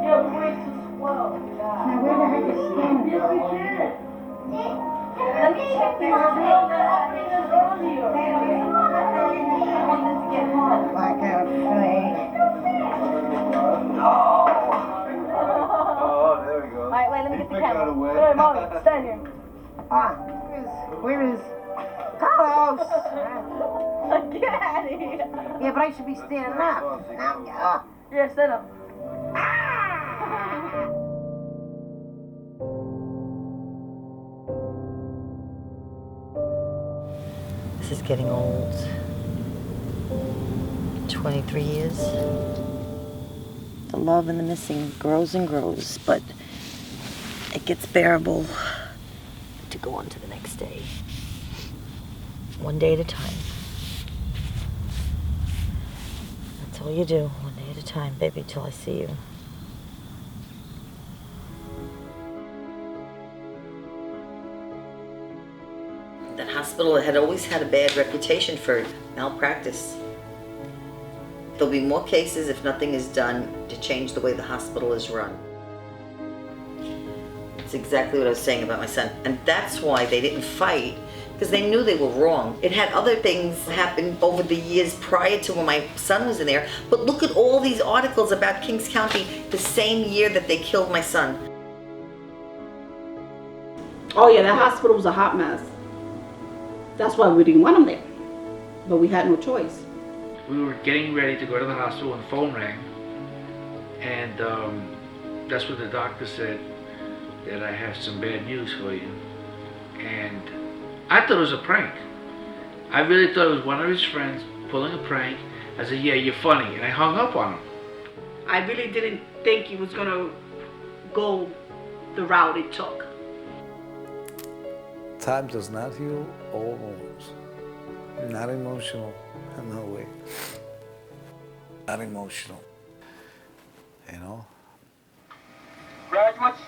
Yeah, we're way too slow. Now where the heck is standing? Yes, we can. Let me check this drill that happened earlier. I want this to get hot. Blackout flame. Oh, there we go. All right, wait, let me get the camera. away. Wait, Mommy, stand here. Where is Carlos? Get out of here. Yeah, but I should be standing up. Now, Yeah, stand up. This is getting old. 23 years. The love and the missing grows and grows, but it gets bearable to go on to the next day. One day at a time. That's all you do, one day at a time, baby, till I see you. That hospital had always had a bad reputation for malpractice. There'll be more cases if nothing is done to change the way the hospital is run. It's exactly what I was saying about my son. And that's why they didn't fight, because they knew they were wrong. It had other things happen over the years prior to when my son was in there. But look at all these articles about Kings County the same year that they killed my son. Oh yeah, that hospital was a hot mess. That's why we didn't want him there. But we had no choice. We were getting ready to go to the hospital when the phone rang. And that's what the doctor said, that I have some bad news for you. And I thought it was a prank. I really thought it was one of his friends pulling a prank. I said, yeah, you're funny. And I hung up on him. I really didn't think he was gonna go the route it took. Time does not heal all wounds. Not emotional, in no way. Not emotional, you know? Graduates,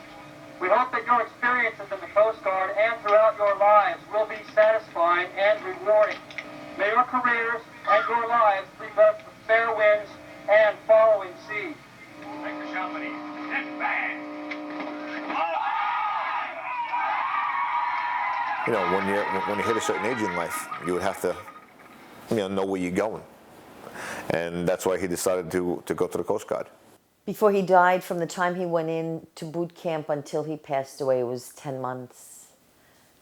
we hope that your experiences in the Coast Guard and throughout your lives will be satisfying and rewarding. May your careers and your lives be blessed with fair winds and following seas. Take the company. It's bang! You know, when you hit a certain age in life, you would have to, know where you're going. And that's why he decided to go to the Coast Guard. Before he died, from the time he went in to boot camp until he passed away, it was 10 months.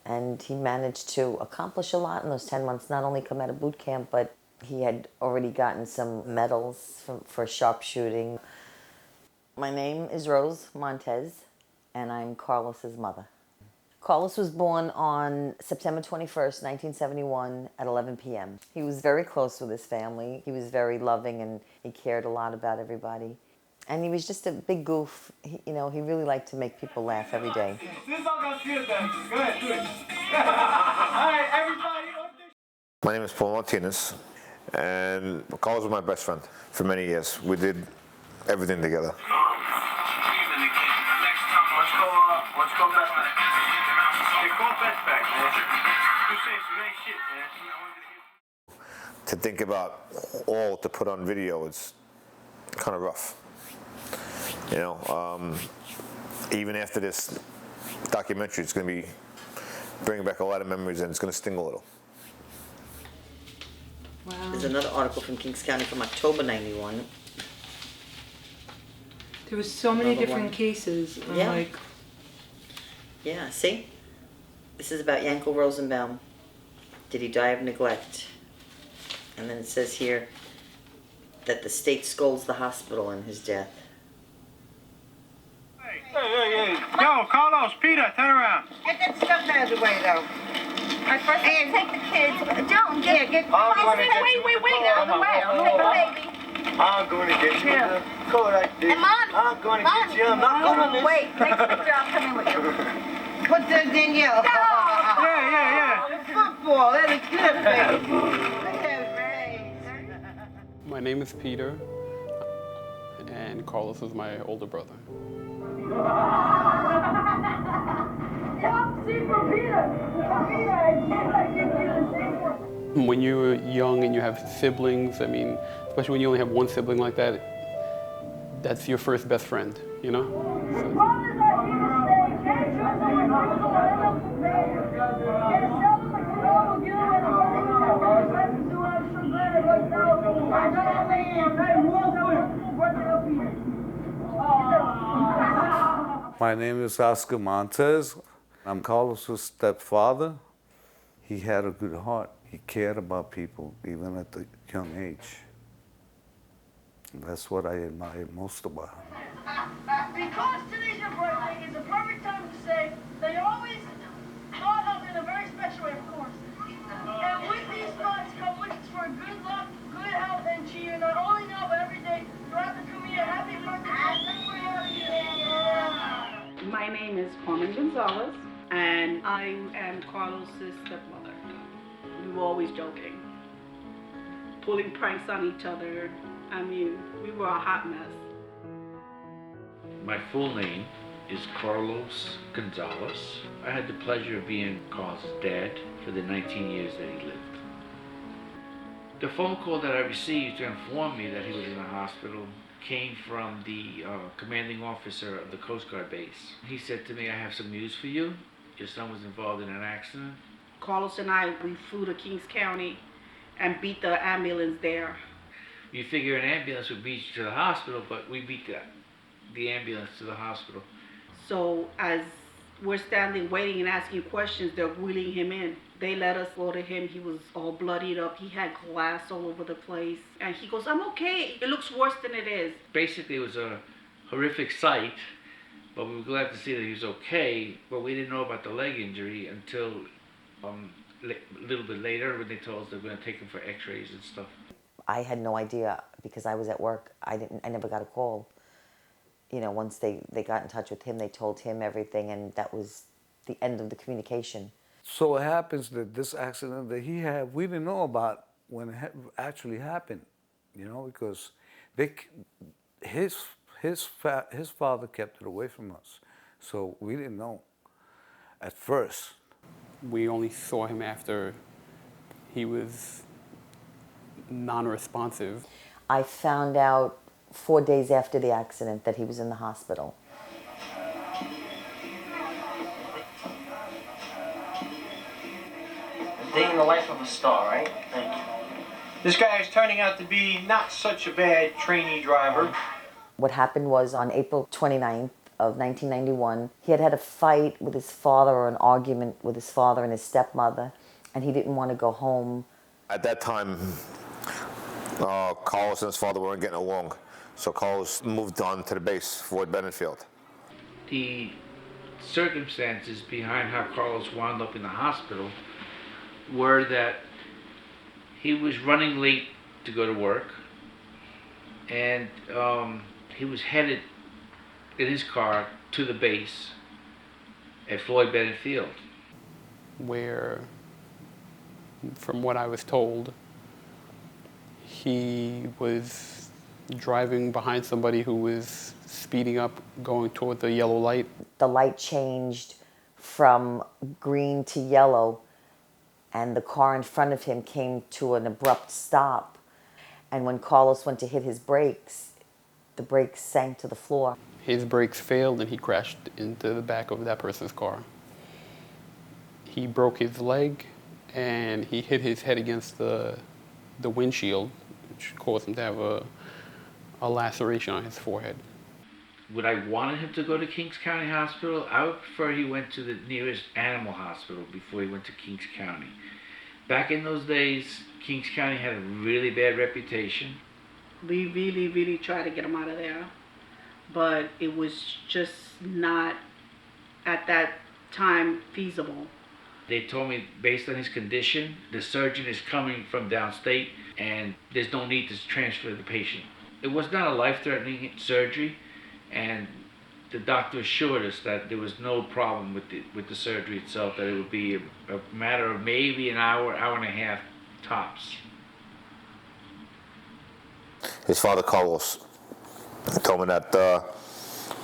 And he managed to accomplish a lot in those 10 months, not only come out of boot camp, but he had already gotten some medals for sharpshooting. My name is Rose Montez, and I'm Carlos's mother. Carlos was born on September 21st, 1971 at 11 p.m. He was very close with his family. He was very loving and he cared a lot about everybody. And he was just a big goof. He really liked to make people laugh every day. This all got good then. Go ahead, do it. All right, everybody. My name is Paul Martinez, and Carlos was my best friend for many years. We did everything together. Let's go back. Hey, call Beth back, man. You saying some nice shit, man. To think about all to put on video, it's kind of rough. Even after this documentary, it's going to be bringing back a lot of memories, and it's going to sting a little. Wow. There's another article from Kings County from October 91. There was so many Another different one. cases. I'm Yeah. like, Yeah, see? This is about Yankel Rosenbaum. Did he die of neglect? And then it says here that the state scolds the hospital in his death. Hey. Yo, Carlos, Peter, turn around. Get that stuff out of the way, though. Alright, first let's take the kids. Don't get. Get. I'm going to get Wait. Out of the way. I'll take the baby. I'm going to get you. Yeah. Go right there. And Mom. I'm going to get you. I'm not going to miss. Wait, take the picture. I'll come in with you. Put the Danielle. Yeah. Football, that is good, baby. Look at that face. My name is Peter, and Carlos is my older brother. When you're young and you have siblings, I mean, especially when you only have one sibling like that, that's your first best friend, you know? My name is Oscar Montez. I'm Carlos's stepfather. He had a good heart. He cared about people, even at the young age. That's what I admire most about him. Because today's your birthday, it's a perfect time to say that you always thought of in a very special way, of course. And with these thoughts come wishes for good luck, good health, and cheer, not only now, but every day throughout the career. Happy birthday. My name is Carmen Gonzalez, and I am Carlos's stepmother. We were always joking, pulling pranks on each other. I mean, we were a hot mess. My full name is Carlos Gonzalez. I had the pleasure of being Carl's dad for the 19 years that he lived. The phone call that I received to inform me that he was in the hospital came from the commanding officer of the Coast Guard base. He said to me, "I have some news for you. Your son was involved in an accident." Carlos and I, we flew to Kings County and beat the ambulance there. You figure an ambulance would beat you to the hospital, but we beat the ambulance to the hospital. So as we're standing waiting and asking questions, they're wheeling him in. They let us go to him. He was all bloodied up. He had glass all over the place. And he goes, "I'm okay. It looks worse than it is." Basically, it was a horrific sight, but we were glad to see that he was okay. But we didn't know about the leg injury until a little bit later when they told us they were going to take him for x-rays and stuff. I had no idea because I was at work. I never got a call. You know, once they got in touch with him, they told him everything, and that was the end of the communication. So it happens that this accident that he had, we didn't know about when it actually happened, you know, because his father kept it away from us. So we didn't know at first. We only saw him after he was non-responsive. I found out 4 days after the accident that he was in the hospital. Day in the life of a star, right? Thank you. This guy is turning out to be not such a bad trainee driver. What happened was on April 29th of 1991, he had had a fight with his father, or an argument with his father and his stepmother, and he didn't want to go home. At that time, Carlos and his father weren't getting along, so Carlos moved on to the base, Fort Benetfield. The circumstances behind how Carlos wound up in the hospital were that he was running late to go to work, and he was headed in his car to the base at Floyd Bennett Field, where, from what I was told, he was driving behind somebody who was speeding up, going toward the yellow light. The light changed from green to yellow, and the car in front of him came to an abrupt stop. And when Carlos went to hit his brakes, the brakes sank to the floor. His brakes failed and he crashed into the back of that person's car. He broke his leg and he hit his head against the windshield, which caused him to have a laceration on his forehead. Would I wanted him to go to Kings County Hospital? I would prefer he went to the nearest animal hospital before he went to Kings County. Back in those days, Kings County had a really bad reputation. We really, really tried to get him out of there, but it was just not, at that time, feasible. They told me, based on his condition, the surgeon is coming from downstate and there's no need to transfer the patient. It was not a life-threatening surgery, and the doctor assured us that there was no problem with the surgery itself, that it would be a matter of maybe an hour, hour and a half tops. His father, Carlos, told me that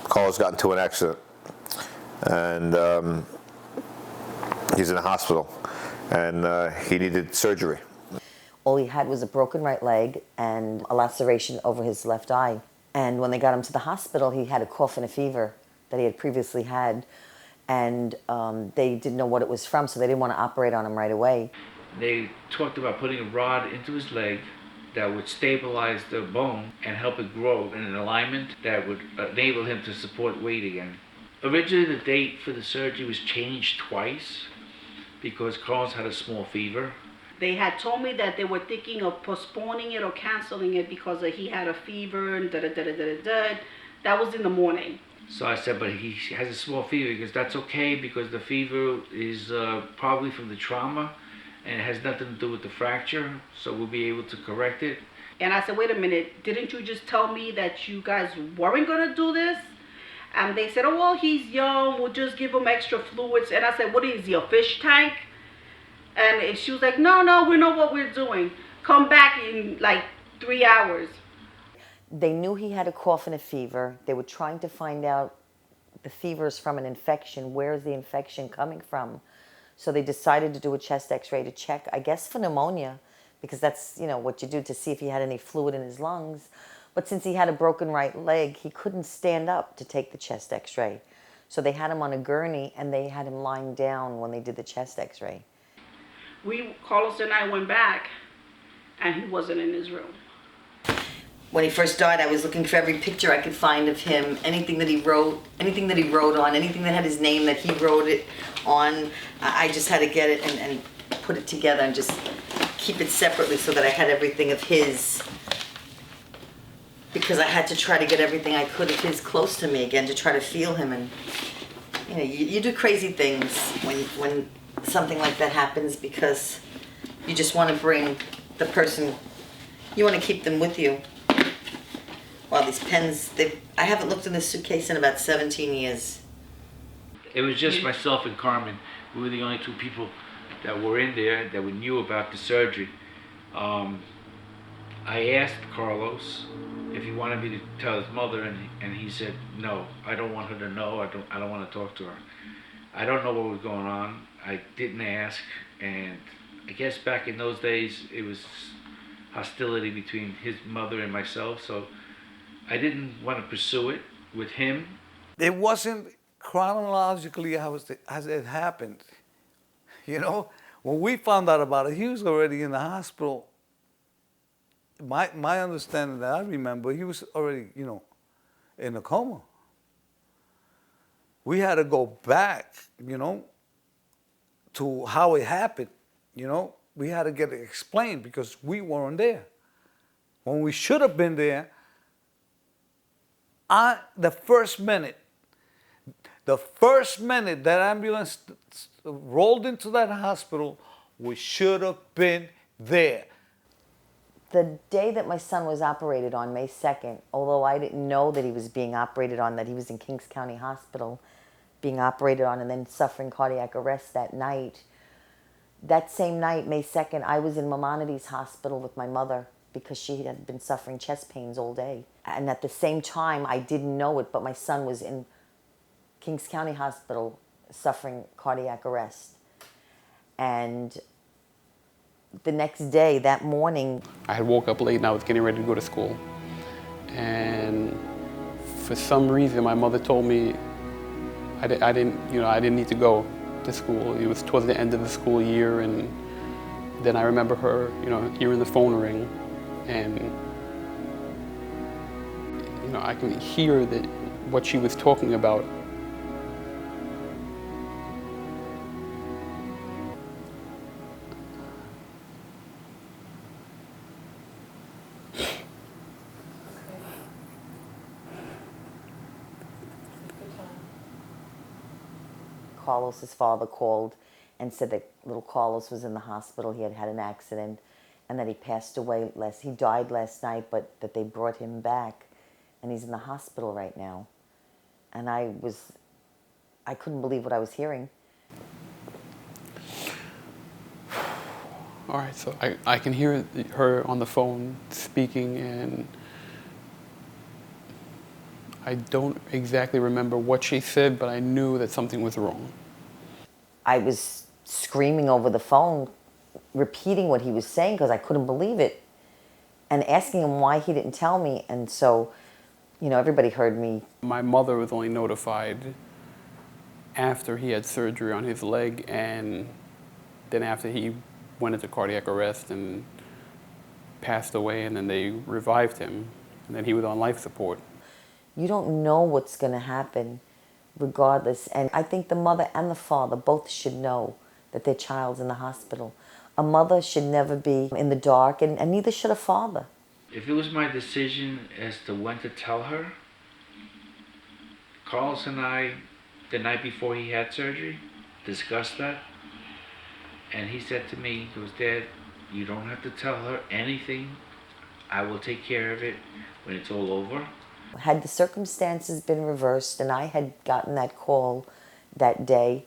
Carlos got into an accident, and he's in the hospital, and he needed surgery. All he had was a broken right leg and a laceration over his left eye. And when they got him to the hospital, he had a cough and a fever that he had previously had. And they didn't know what it was from, so they didn't want to operate on him right away. They talked about putting a rod into his leg that would stabilize the bone and help it grow in an alignment that would enable him to support weight again. Originally, the date for the surgery was changed twice because Carlos had a small fever. They had told me that they were thinking of postponing it or canceling it because he had a fever and da-da-da-da-da-da. That was in the morning. So I said, but he has a small fever. Because that's okay because the fever is probably from the trauma and it has nothing to do with the fracture, so we'll be able to correct it. And I said, wait a minute, didn't you just tell me that you guys weren't going to do this? And they said, oh, well, he's young, we'll just give him extra fluids. And I said, what is he, a fish tank? And she was like, no, we know what we're doing. Come back in like 3 hours. They knew he had a cough and a fever. They were trying to find out the fever is from an infection. Where is the infection coming from? So they decided to do a chest x-ray to check, I guess, for pneumonia, because that's, you know, what you do to see if he had any fluid in his lungs. But since he had a broken right leg, he couldn't stand up to take the chest x-ray. So they had him on a gurney and they had him lying down when they did the chest x-ray. Carlos and I went back and he wasn't in his room. When he first died, I was looking for every picture I could find of him, anything that he wrote on, anything that had his name that he wrote it on. I just had to get it and put it together and just keep it separately so that I had everything of his, because I had to try to get everything I could of his close to me again to try to feel him. And you know, you do crazy things when something like that happens because you just want to bring the person, you want to keep them with you. Well, these pens, I haven't looked in this suitcase in about 17 years. It was just myself and Carmen. We were the only two people that were in there that we knew about the surgery. I asked Carlos if he wanted me to tell his mother, and he said, no, I don't want her to know. I don't want to talk to her. I don't know what was going on. I didn't ask, and I guess back in those days, it was hostility between his mother and myself, so I didn't want to pursue it with him. It wasn't chronologically as it happened. You know, when we found out about it, he was already in the hospital. My understanding that I remember, he was already, you know, in a coma. We had to go back, you know, to how it happened, you know. We had to get it explained because we weren't there. When we should have been there, the first minute that ambulance rolled into that hospital, we should have been there. The day that my son was operated on, May 2nd, although I didn't know that he was being operated on, that he was in Kings County Hospital being operated on and then suffering cardiac arrest that night, that same night, May 2nd, I was in Maimonides Hospital with my mother because she had been suffering chest pains all day. And at the same time, I didn't know it, but my son was in Kings County Hospital suffering cardiac arrest. And the next day, that morning, I had woke up late and I was getting ready to go to school. And for some reason, my mother told me I didn't need to go to school. It was towards the end of the school year, and then I remember her, hearing the phone ring, and I can hear what she was talking about. Carlos's father called and said that little Carlos was in the hospital. He had had an accident and that he passed away he died last night, but that they brought him back and he's in the hospital right now. And I couldn't believe what I was hearing. All right, so I can hear her on the phone speaking, and I don't exactly remember what she said, but I knew that something was wrong. I was screaming over the phone, repeating what he was saying because I couldn't believe it, and asking him why he didn't tell me. And so You know, everybody heard me. My mother was only notified after he had surgery on his leg, and then after he went into cardiac arrest and passed away, and then they revived him, and then he was on life support. You don't know what's going to happen regardless. And I think the mother and the father both should know that their child's in the hospital. A mother should never be in the dark, and neither should a father. If it was my decision as to when to tell her, Carlos and I, the night before he had surgery, discussed that. And he said to me, he goes, Dad, you don't have to tell her anything. I will take care of it when it's all over. Had the circumstances been reversed and I had gotten that call that day,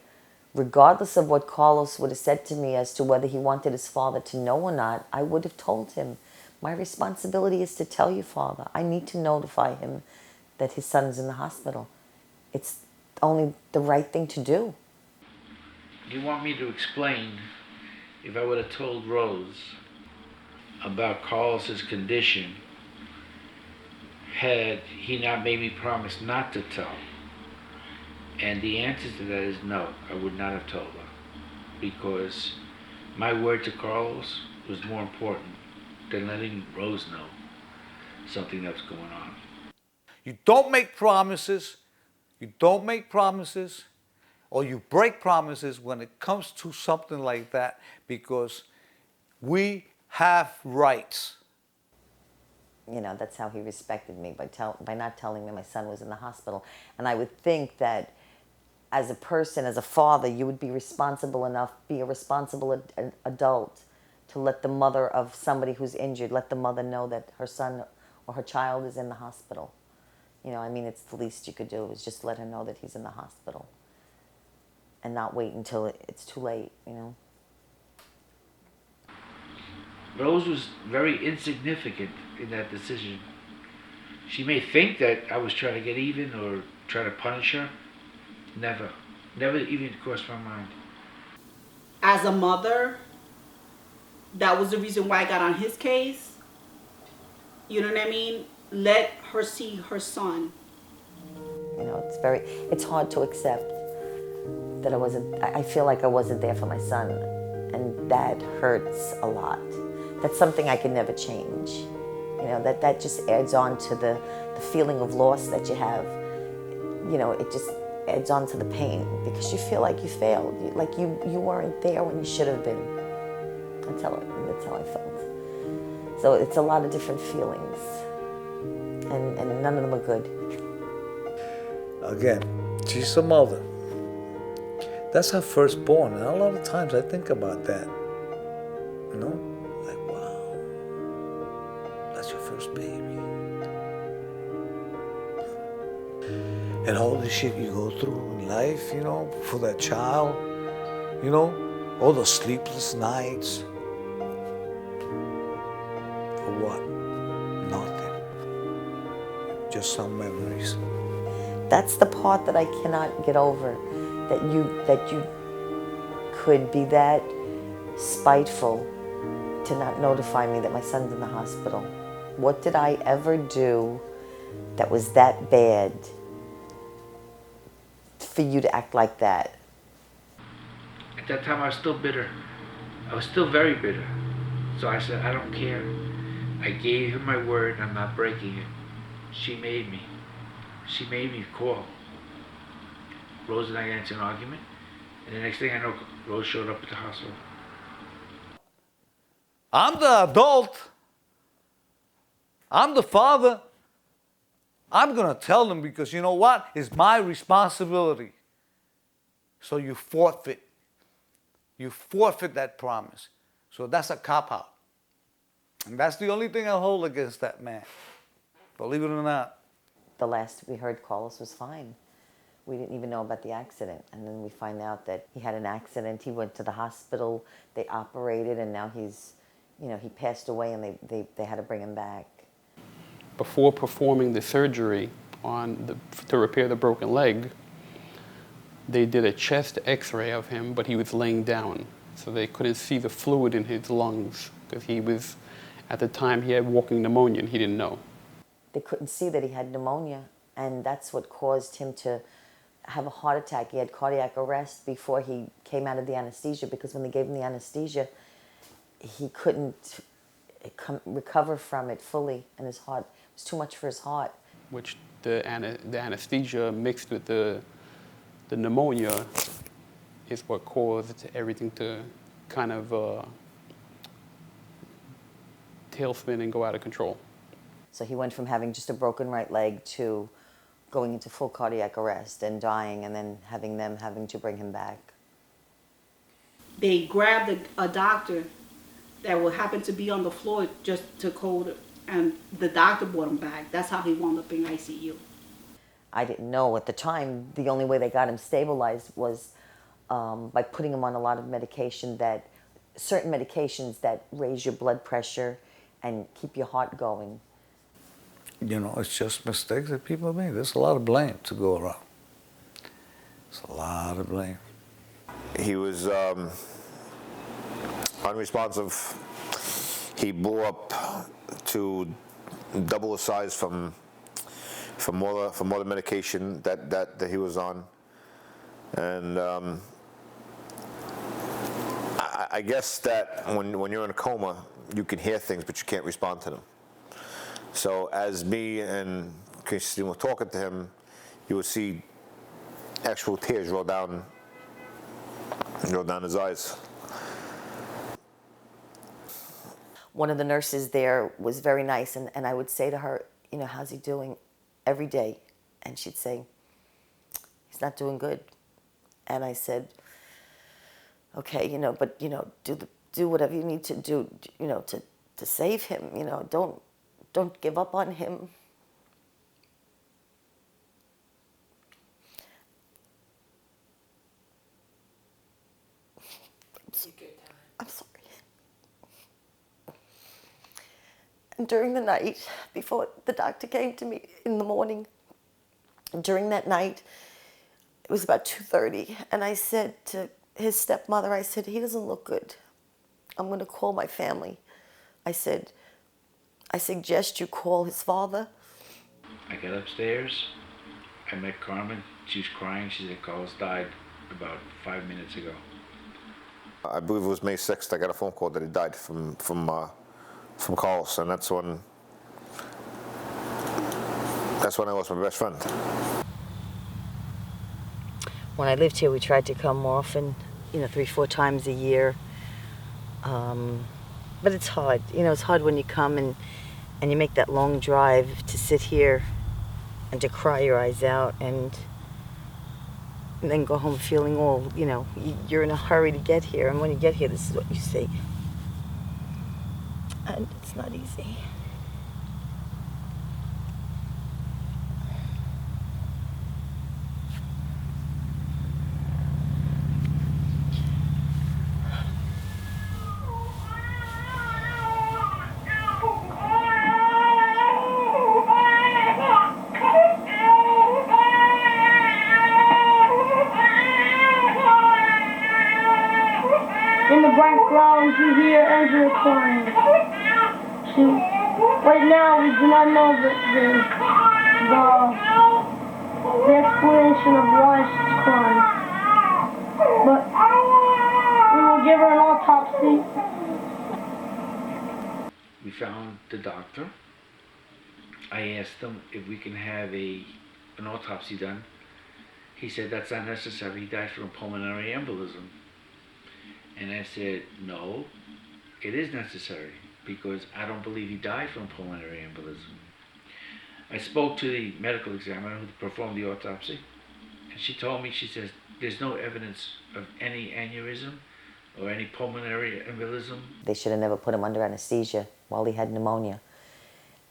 regardless of what Carlos would have said to me as to whether he wanted his father to know or not, I would have told him, my responsibility is to tell you, Father. I need to notify him that his son's in the hospital. It's only the right thing to do. You want me to explain if I would have told Rose about Carlos's condition had he not made me promise not to tell? And the answer to that is no, I would not have told her, because my word to Carlos was more important than letting Rose know something that's going on. You don't make promises. You don't make promises, or you break promises when it comes to something like that, because we have rights. You know, that's how he respected me, by not telling me my son was in the hospital. And I would think that as a person, as a father, you would be responsible enough, be a responsible adult to let the mother of somebody who's injured, let the mother know that her son or her child is in the hospital. You know, I mean, it's the least you could do is just let her know that he's in the hospital and not wait until it's too late, you know. Rose was very insignificant in that decision. She may think that I was trying to get even or try to punish her. Never even crossed my mind. As a mother, that was the reason why I got on his case. You know what I mean? Let her see her son. You know, it's hard to accept that I feel like I wasn't there for my son, and that hurts a lot. That's something I can never change. You know, that just adds on to the feeling of loss that you have. You know, it just adds on to the pain because you feel like you failed, like you weren't there when you should have been. That's how I felt. So it's a lot of different feelings, and none of them are good. Again, she's a mother. That's her firstborn, and a lot of times I think about that. You know, like, wow, that's your first baby. And all the shit you go through in life, you know, for that child, you know, all the sleepless nights. For what? Nothing. Just some memories. That's the part that I cannot get over, that you could be that spiteful to not notify me that my son's in the hospital. What did I ever do that was that bad for you to act like that? At that time I was still bitter. I was still very bitter. So I said, I don't care. I gave her my word and I'm not breaking it. She made me call. Rose and I got into an argument, and the next thing I know, Rose showed up at the hospital. I'm the adult. I'm the father. I'm going to tell them because you know what? It's my responsibility. So you forfeit. You forfeit that promise. So that's a cop-out. And that's the only thing I hold against that man. Believe it or not. The last we heard, Carlos was fine. We didn't even know about the accident. And then we find out that he had an accident. He went to the hospital. They operated, and now he's, you know, he passed away, and they had to bring him back. Before performing the surgery to repair the broken leg, they did a chest x-ray of him, but he was laying down. So they couldn't see the fluid in his lungs because he was, at the time, he had walking pneumonia and he didn't know. they couldn't see that he had pneumonia, and that's what caused him to have a heart attack. He had cardiac arrest before he came out of the anesthesia, because when they gave him the anesthesia, he couldn't recover from it fully, and his heart, it was too much for his heart. Which the anesthesia mixed with the pneumonia is what caused everything to kind of tailspin and go out of control. So he went from having just a broken right leg to going into full cardiac arrest and dying, and then having to bring him back. They grabbed a doctor that would happen to be on the floor just to code, and the doctor brought him back. That's how he wound up in ICU. I didn't know at the time. The only way they got him stabilized was by putting him on a lot of certain medications that raise your blood pressure and keep your heart going. You know, it's just mistakes that people make. There's a lot of blame to go around. There's a lot of blame. He was unresponsive. He blew up to double the size from all the medication that he was on, and I guess that when you're in a coma, you can hear things, but you can't respond to them. So as me and Christine were talking to him, you would see actual tears roll down his eyes. One of the nurses there was very nice, and I would say to her, you know, how's he doing, every day? And she'd say, he's not doing good. And I said, okay, you know, but, you know, do whatever you need to do, you know, to save him, you know, don't give up on him. I'm sorry. And during the night, before the doctor came to me in the morning, during that night, it was about 2:30, and I said to his stepmother, I said, he doesn't look good. I'm going to call my family. I said, I suggest you call his father. I got upstairs. I met Carmen. She was crying. She said Carlos died about 5 minutes ago. I believe it was May 6th. I got a phone call that he died from Carlos, and that's when I lost my best friend. When I lived here, we tried to come more often, you know, 3-4 times a year. But it's hard. You know, it's hard when you come and you make that long drive to sit here and to cry your eyes out and then go home feeling all, you know, you're in a hurry to get here. And when you get here, this is what you see. And it's not easy. In the background, you hear Angela crying. Right now, we do not know the explanation of why she's crying. But we will give her an autopsy. We found the doctor. I asked him if we can have an autopsy done. He said that's not necessary. He died from a pulmonary embolism. And I said, no, it is necessary, because I don't believe he died from pulmonary embolism. I spoke to the medical examiner who performed the autopsy, and she told me, she says, there's no evidence of any aneurysm or any pulmonary embolism. They should have never put him under anesthesia while he had pneumonia.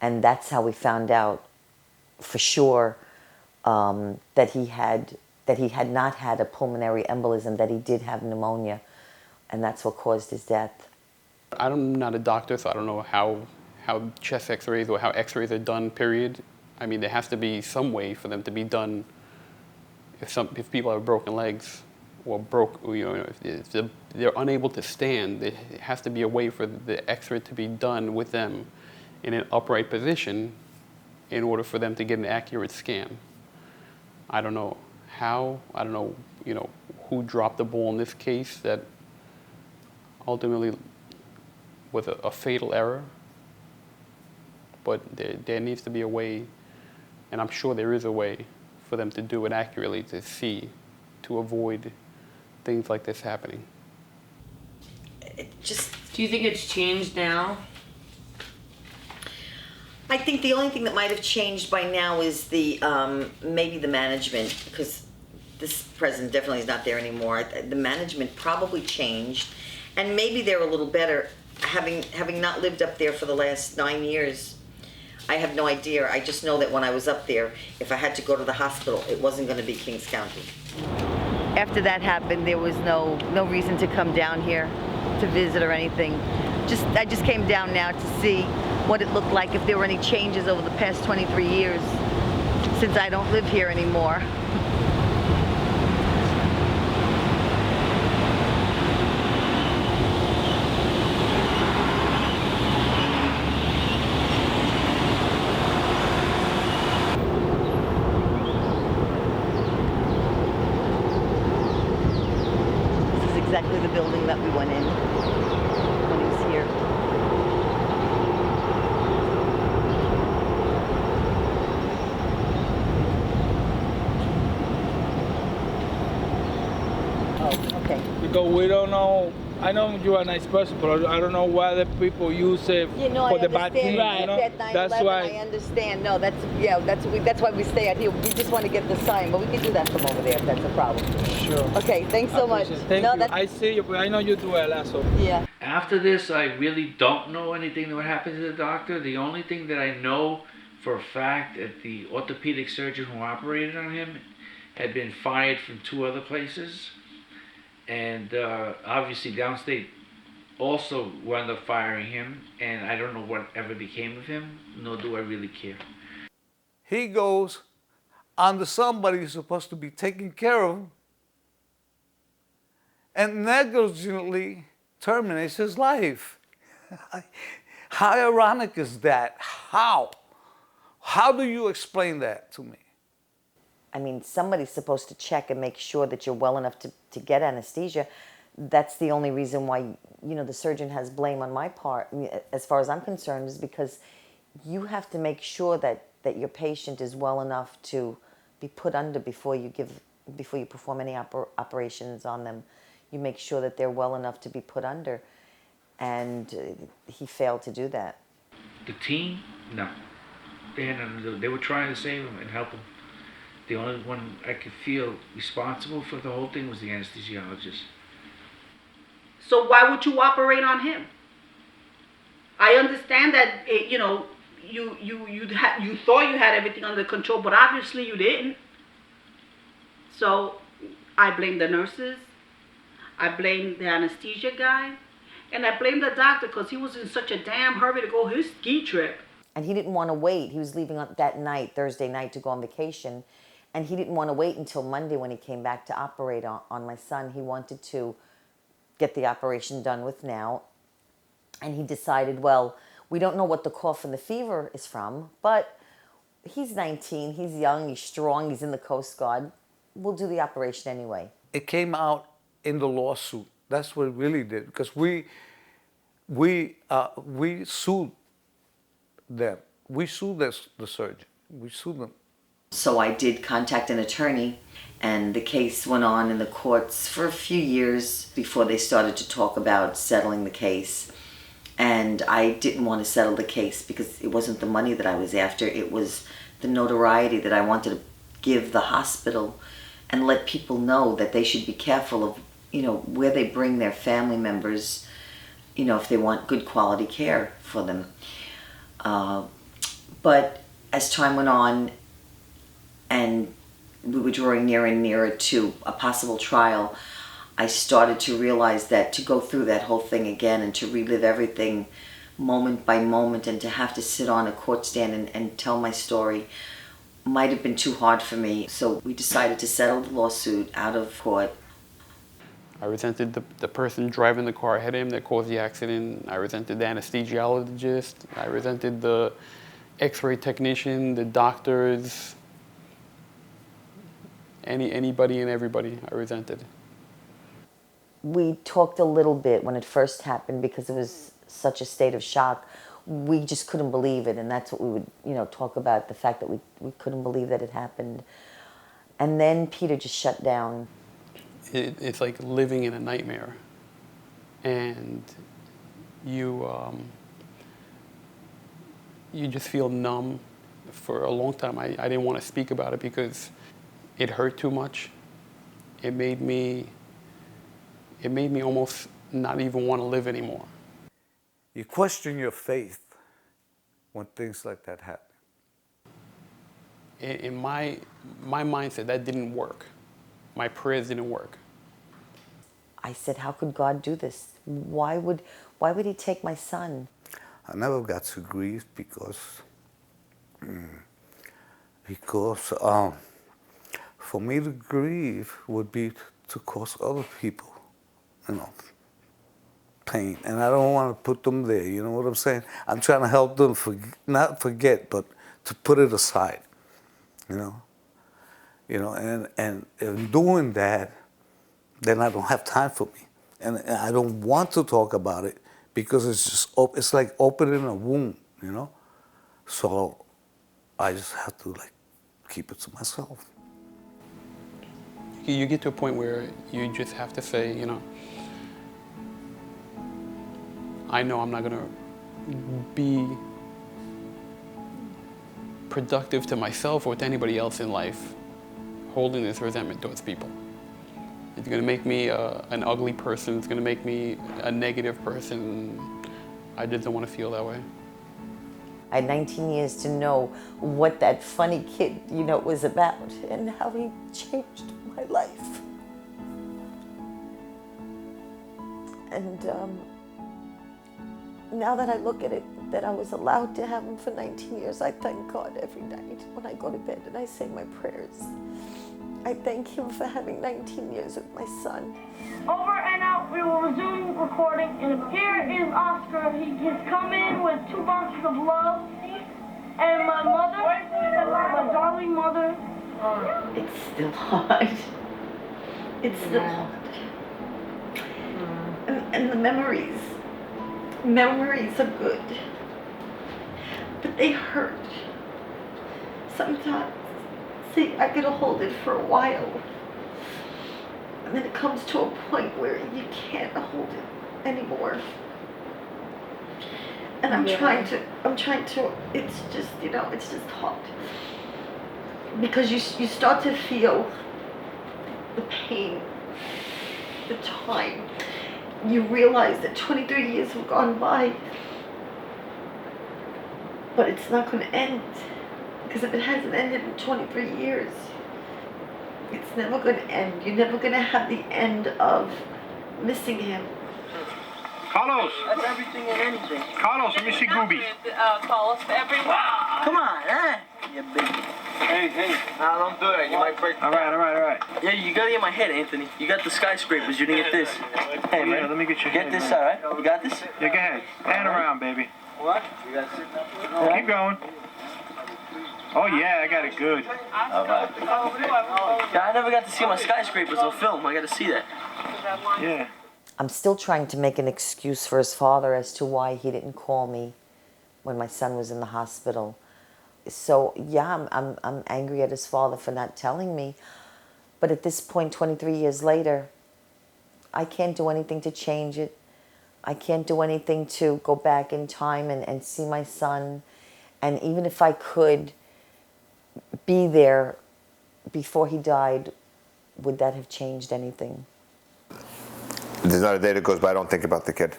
And that's how we found out for sure that he had not had a pulmonary embolism, that he did have pneumonia. And that's what caused his death. I'm not a doctor, so I don't know how chest x-rays or how x-rays are done, period. I mean, there has to be some way for them to be done if people have broken legs or if they're unable to stand. There has to be a way for the x-ray to be done with them in an upright position in order for them to get an accurate scan. I don't know how, I don't know, who dropped the ball in this case that ultimately was a fatal error. But there needs to be a way, and I'm sure there is a way, for them to do it accurately, to see, to avoid things like this happening. Do you think it's changed now? I think the only thing that might have changed by now is the maybe the management, because this president definitely is not there anymore. The management probably changed, and maybe they're a little better. Having not lived up there for the last 9 years, I have no idea. I just know that when I was up there, if I had to go to the hospital, it wasn't going to be Kings County. After that happened, there was no reason to come down here to visit or anything. I just came down now to see what it looked like, if there were any changes over the past 23 years, since I don't live here anymore. This is exactly the building that we went in when he was here. Okay. Because we don't know. I know you're a nice person, but I don't know why the people use it for the bad thing. Right. You know? That 9/11, That's why. I understand. No, that's why we stay out here. We just want to get the sign, but we can do that from over there if that's a problem. Sure. Okay. Thanks so much. Thank you. I see you, but I know you do a lot. So. Yeah. After this, I really don't know anything that would happen to the doctor. The only thing that I know for a fact that the orthopedic surgeon who operated on him had been fired from 2 other places. And obviously downstate also wound up firing him, and I don't know what ever became of him, nor do I really care. He goes under somebody who's supposed to be taking care of him and negligently terminates his life. How ironic is that? How? How do you explain that to me? I mean, somebody's supposed to check and make sure that you're well enough to get anesthesia. That's the only reason why, the surgeon has blame on my part, as far as I'm concerned, is because you have to make sure that your patient is well enough to be put under before you perform any operations on them. You make sure that they're well enough to be put under, and he failed to do that. The team, no. They had nothing to do. They were trying to save him and help him. The only one I could feel responsible for the whole thing was the anesthesiologist. So why would you operate on him? I understand that you thought you had everything under control, but obviously you didn't. So I blame the nurses, I blame the anesthesia guy, and I blame the doctor because he was in such a damn hurry to go his ski trip. And he didn't want to wait. He was leaving that night, Thursday night, to go on vacation. And he didn't want to wait until Monday when he came back to operate on my son. He wanted to get the operation done with now. And he decided, well, we don't know what the cough and the fever is from, but he's 19, he's young, he's strong, he's in the Coast Guard. We'll do the operation anyway. It came out in the lawsuit. That's what it really did, because we sued them. We sued the surgeon. We sued them. So I did contact an attorney, and the case went on in the courts for a few years before they started to talk about settling the case. And I didn't want to settle the case because it wasn't the money that I was after. It was the notoriety that I wanted to give the hospital and let people know that they should be careful of, where they bring their family members, if they want good quality care for them. But as time went on, and we were drawing nearer and nearer to a possible trial, I started to realize that to go through that whole thing again and to relive everything moment by moment and to have to sit on a court stand and tell my story might have been too hard for me. So we decided to settle the lawsuit out of court. I resented the person driving the car ahead of him that caused the accident. I resented the anesthesiologist. I resented the X-ray technician, the doctors, anybody and everybody I resented. We talked a little bit when it first happened because it was such a state of shock. We just couldn't believe it, and that's what we would, talk about, the fact that we couldn't believe that it happened. And then Peter just shut down. It's like living in a nightmare, and you just feel numb. For a long time, I didn't want to speak about it because it hurt too much. It made me almost not even want to live anymore. You question your faith when things like that happen. In my mindset, that didn't work. My prayers didn't work. I said, how could God do this? Why would he take my son? I never got to grieve because for me to grieve would be to cause other people, pain, and I don't want to put them there. You know what I'm saying? I'm trying to help them not forget, but to put it aside. And in doing that, then I don't have time for me, and I don't want to talk about it because it's like opening a wound, So I just have to keep it to myself. You get to a point where you just have to say, I know I'm not going to be productive to myself or to anybody else in life holding this resentment towards people. It's going to make me an ugly person. It's going to make me a negative person. I just don't want to feel that way. I had 19 years to know what that funny kid, was about and how he changed my life. And now that I look at it, that I was allowed to have him for 19 years, I thank God every night when I go to bed and I say my prayers. I thank him for having 19 years with my son. Over and out, we will resume recording. And here is Oscar. He has come in with 2 boxes of love. And my mother, my darling mother. It's still hard. It's still hard. And the memories are good. But they hurt. Sometimes, see, I get to hold it for a while. And then it comes to a point where you can't hold it anymore. And I'm trying to, it's just, it's just hard. Because you start to feel the pain, the time. You realize that 23 years have gone by. But it's not going to end. Because if it hasn't ended in 23 years, it's never going to end. You're never going to have the end of missing him. Carlos! That's everything and anything. Carlos, let me see Gooby. Carlos for everyone. Come on, you big. Hey. Nah, don't do that. You might break. All right. Yeah, you gotta get my head, Anthony. You got the skyscrapers. You didn't get this. Hey, man. Yeah, let me get your Get hand, this, man. all right? You got this? Yeah, go ahead. Hand around, baby. What? You got sit Keep going. Oh, yeah, I got it good. All right. Yeah, I never got to see my skyscrapers on film. I gotta see that. Yeah. I'm still trying to make an excuse for his father as to why he didn't call me when my son was in the hospital. So yeah, I'm angry at his father for not telling me. But at this point, 23 years later, I can't do anything to change it. I can't do anything to go back in time and see my son. And even if I could be there before he died, would that have changed anything? There's not a day that goes by I don't think about the kid.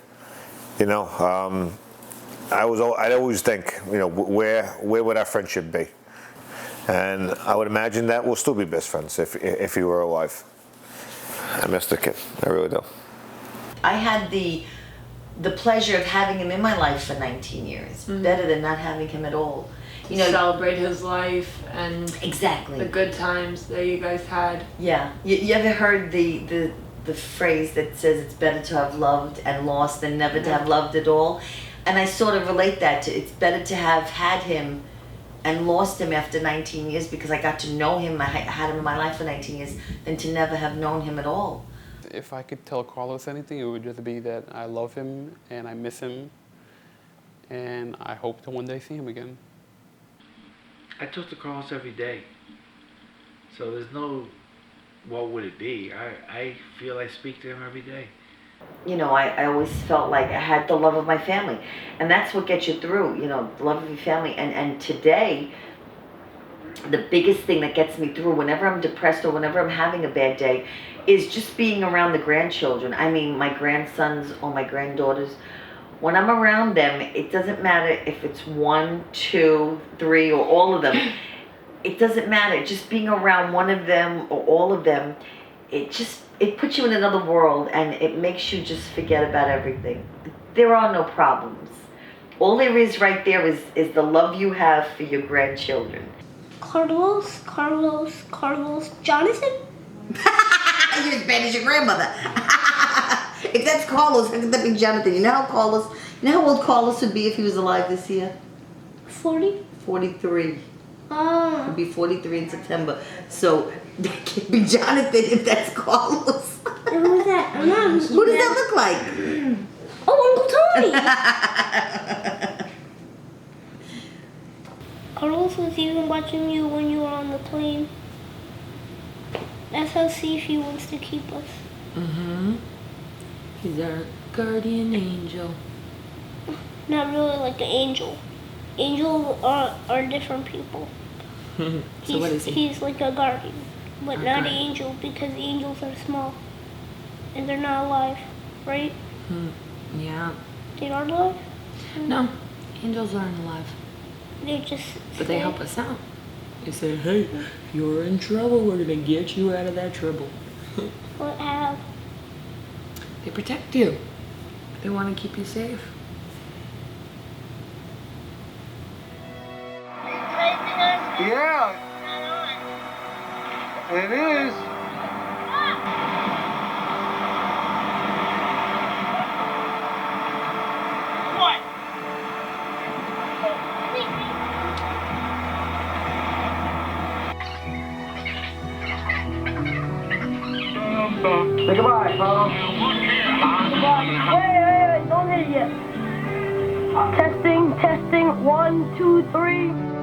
I'd always think, where would our friendship be? And I would imagine that we'll still be best friends if he were alive. I miss the kid. I really do. I had the pleasure of having him in my life for 19 years. Mm-hmm. Better than not having him at all. Celebrate his life and exactly the good times that you guys had. Yeah. You ever heard the phrase that says it's better to have loved and lost than never to have loved at all? And I sort of relate that to it's better to have had him and lost him after 19 years because I got to know him, I had him in my life for 19 years, than to never have known him at all. If I could tell Carlos anything, it would just be that I love him and I miss him, and I hope to one day see him again. I talk to Carlos every day, so there's no, what would it be? I feel I speak to him every day. You know, I always felt like I had the love of my family, and that's what gets you through, you know, the love of your family. And today, the biggest thing that gets me through whenever I'm depressed or whenever I'm having a bad day is just being around the grandchildren. I mean, my grandsons or my granddaughters. When I'm around them, it doesn't matter if it's 1, 2, 3, or all of them. It doesn't matter. Just being around one of them or all of them, it puts you in another world, and it makes you just forget about everything. There are no problems. All there is right there is the love you have for your grandchildren. Carlos, Jonathan? You're as bad as your grandmother. If that's Carlos, how could that be Jonathan? You know how old Carlos would be if he was alive this year? 40? 43. He'd be 43 in September. So that can't be Jonathan if that's Carlos. And who's that? I'm not. Who does that look like? Oh, Uncle Tony. Carlos was even watching you when you were on the plane. That's how safe he wants to keep us. Mm-hmm. He's our guardian angel. Not really like an angel. Angels are different people. So what is he? He's like a guardian, but not an angel, because angels are small. And they're not alive, right? Yeah. They aren't alive? No, angels aren't alive. They just But they help us out. They say, hey, if you're in trouble, we're gonna get you out of that trouble. What have? They protect you. They want to keep you safe. Yeah, it is. What? Say goodbye, Carlos. Wait, don't hit it yet. Testing, 1, 2, 3.